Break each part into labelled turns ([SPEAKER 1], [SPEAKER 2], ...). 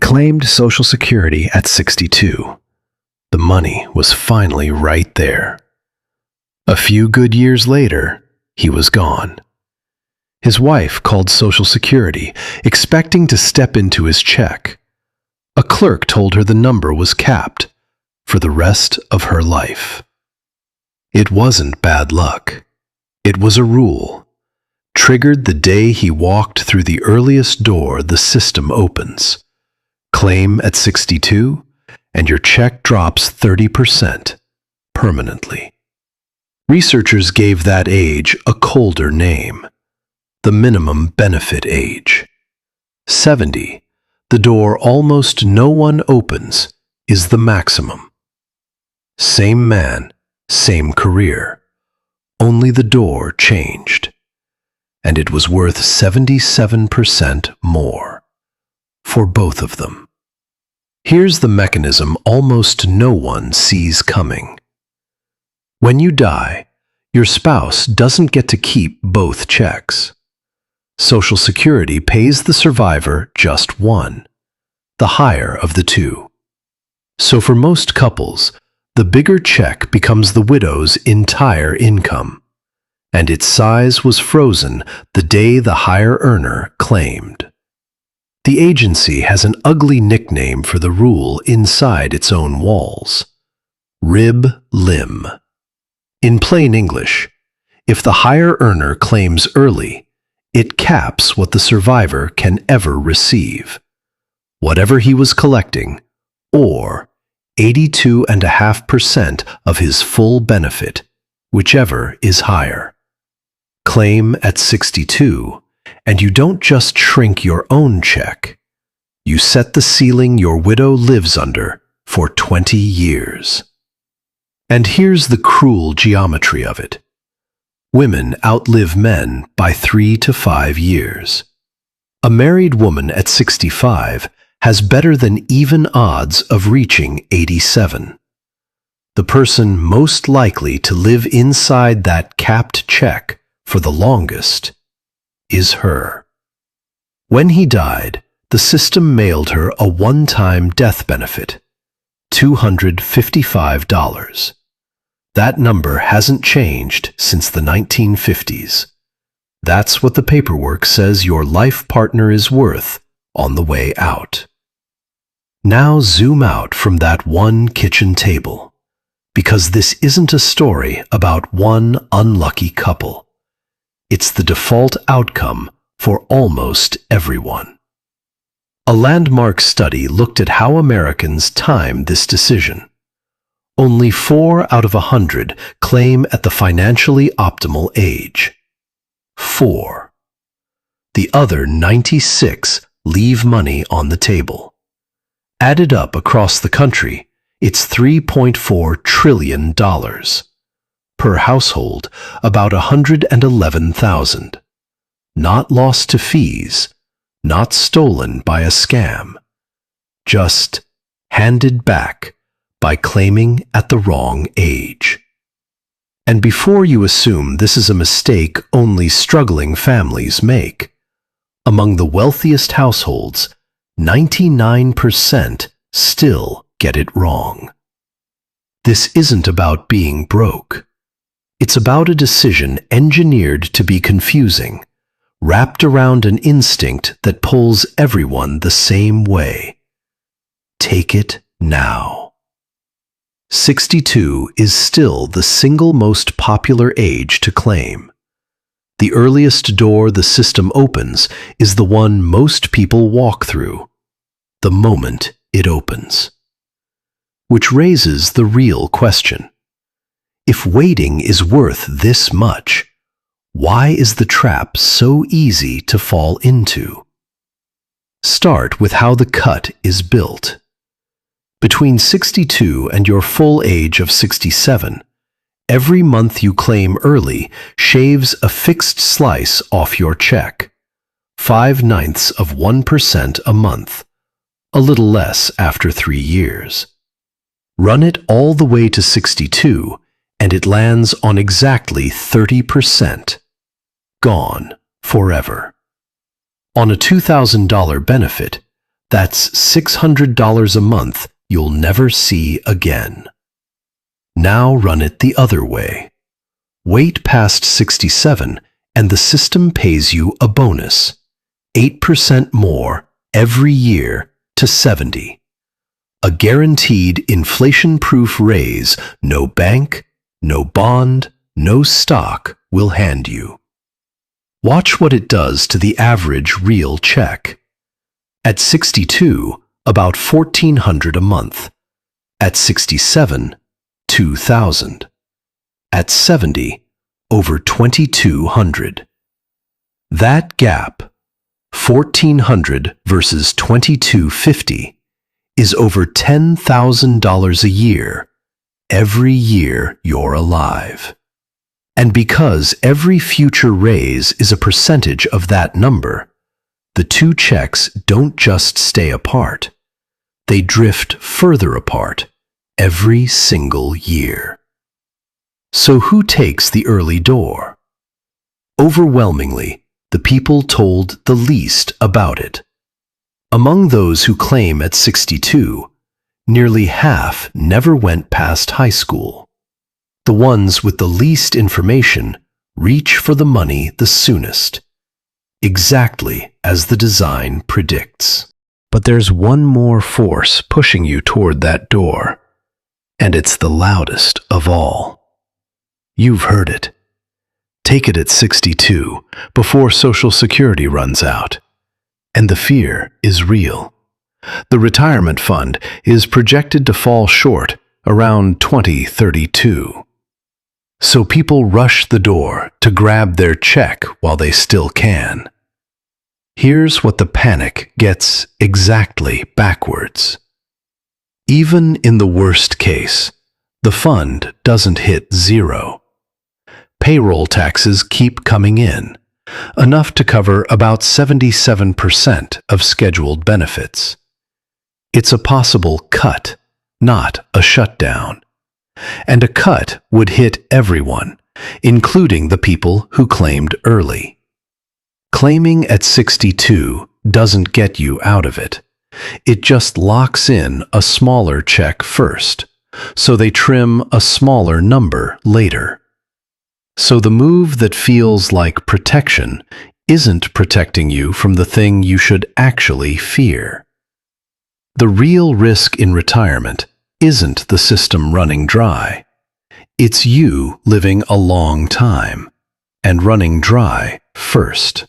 [SPEAKER 1] claimed Social Security at 62. The money was finally right there. A few good years later, he was gone. His wife called Social Security, expecting to step into his check. A clerk told her the number was capped for the rest of her life. It wasn't bad luck. It was a rule, triggered the day he walked through the earliest door the system opens. Claim at 62, and your check drops 30% permanently. Researchers gave that age a colder name, the minimum benefit age. 70, the door almost no one opens, is the maximum. Same man, same career, only the door changed, and it was worth 77% more for both of them. Here's the mechanism almost no one sees coming. When you die, your spouse doesn't get to keep both checks. Social Security pays the survivor just one, the higher of the two. So for most couples, the bigger check becomes the widow's entire income, and its size was frozen the day the higher earner claimed. The agency has an ugly nickname for the rule inside its own walls: RIB-LIM. In plain English, if the higher earner claims early, it caps what the survivor can ever receive, whatever he was collecting, or 82.5% of his full benefit, whichever is higher. Claim at 62, and you don't just shrink your own check. You set the ceiling your widow lives under for 20 years. And here's the cruel geometry of it. Women outlive men by 3 to 5 years. A married woman at 65 has better than even odds of reaching 87. The person most likely to live inside that capped check for the longest is her. When he died, the system mailed her a one-time death benefit, $255. That number hasn't changed since the 1950s. That's what the paperwork says your life partner is worth on the way out. Now zoom out from that one kitchen table, because this isn't a story about one unlucky couple. It's the default outcome for almost everyone. A landmark study looked at how Americans time this decision. Only 4 out of 100 claim at the financially optimal age. 4. The other 96 leave money on the table. Added up across the country, it's $3.4 trillion. Per household, about 111,000. Not lost to fees, not stolen by a scam, just handed back by claiming at the wrong age. And before you assume this is a mistake only struggling families make, among the wealthiest households, 99% still get it wrong. This isn't about being broke. It's about a decision engineered to be confusing, wrapped around an instinct that pulls everyone the same way. Take it now. 62 is still the single most popular age to claim. The earliest door the system opens is the one most people walk through, the moment it opens. Which raises the real question. If waiting is worth this much, why is the trap so easy to fall into? Start with how the cut is built. Between 62 and your full age of 67, every month you claim early shaves a fixed slice off your check, 0.5% a month, a little less after 3 years. Run it all the way to 62, and it lands on exactly 30%. Gone forever. On a $2,000 benefit, That's $600 a month you'll never see again. Now run it the other way. Wait past 67 and the system pays you a bonus, 8% more every year to 70. A guaranteed inflation-proof raise no bank, no bond, no stock will hand you. Watch what it does to the average real check. At 62, about $1,400 a month. At 67, $2,000. At 70, over $2,200. That gap, $1,400 versus $2,250, is over $10,000 a year, every year you're alive. And because every future raise is a percentage of that number, the two checks don't just stay apart. They drift further apart every single year. So who takes the early door? Overwhelmingly, the people told the least about it. Among those who claim at 62, nearly half never went past high school. The ones with the least information reach for the money the soonest, exactly as the design predicts. But there's one more force pushing you toward that door, and it's the loudest of all. You've heard it. Take it at 62, before Social Security runs out. And the fear is real. The retirement fund is projected to fall short around 2032. So people rush the door to grab their check while they still can. Here's what the panic gets exactly backwards. Even in the worst case, the fund doesn't hit zero. Payroll taxes keep coming in, enough to cover about 77% of scheduled benefits. It's a possible cut, not a shutdown. And a cut would hit everyone, including the people who claimed early. Claiming at 62 doesn't get you out of it. It just locks in a smaller check first, so they trim a smaller number later. So the move that feels like protection isn't protecting you from the thing you should actually fear. The real risk in retirement isn't the system running dry. It's you living a long time and running dry first.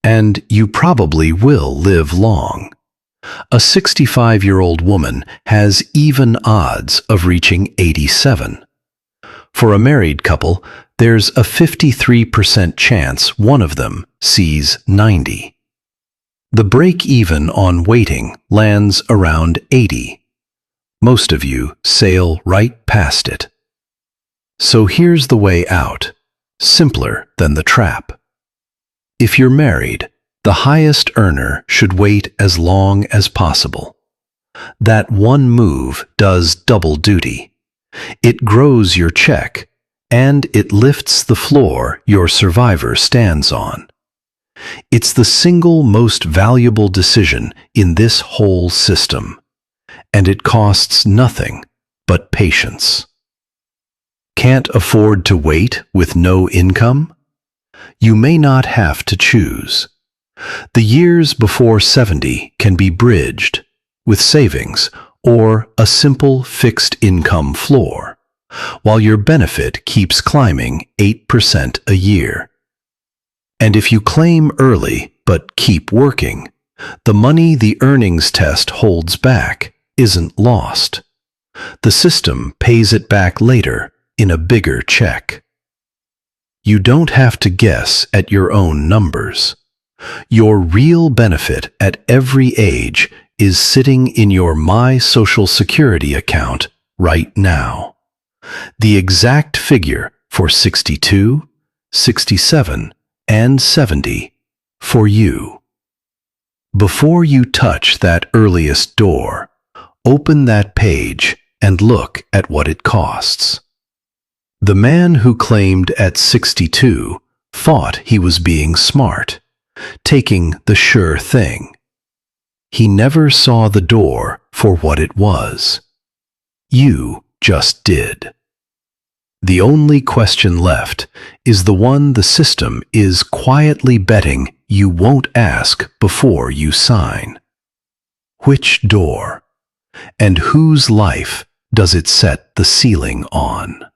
[SPEAKER 1] And you probably will live long. A 65-year-old woman has even odds of reaching 87. For a married couple, there's a 53% chance one of them sees 90. The break-even on waiting lands around 80. Most of you sail right past it. So here's the way out, simpler than the trap. If you're married, the highest earner should wait as long as possible. That one move does double duty. It grows your check, and it lifts the floor your survivor stands on. It's the single most valuable decision in this whole system, and it costs nothing but patience. Can't afford to wait with no income? You may not have to choose. The years before 70 can be bridged with savings or a simple fixed income floor, while your benefit keeps climbing 8% a year. And if you claim early but keep working, the money the earnings test holds back isn't lost. The system pays it back later in a bigger check. You don't have to guess at your own numbers. Your real benefit at every age is sitting in your My Social Security account right now. The exact figure for 62, 67, and 70 for you. Before you touch that earliest door, open that page and look at what it costs. The man who claimed at 62 thought he was being smart, taking the sure thing. He never saw the door for what it was. You just did. The only question left is the one the system is quietly betting you won't ask before you sign. Which door? And whose life does it set the ceiling on?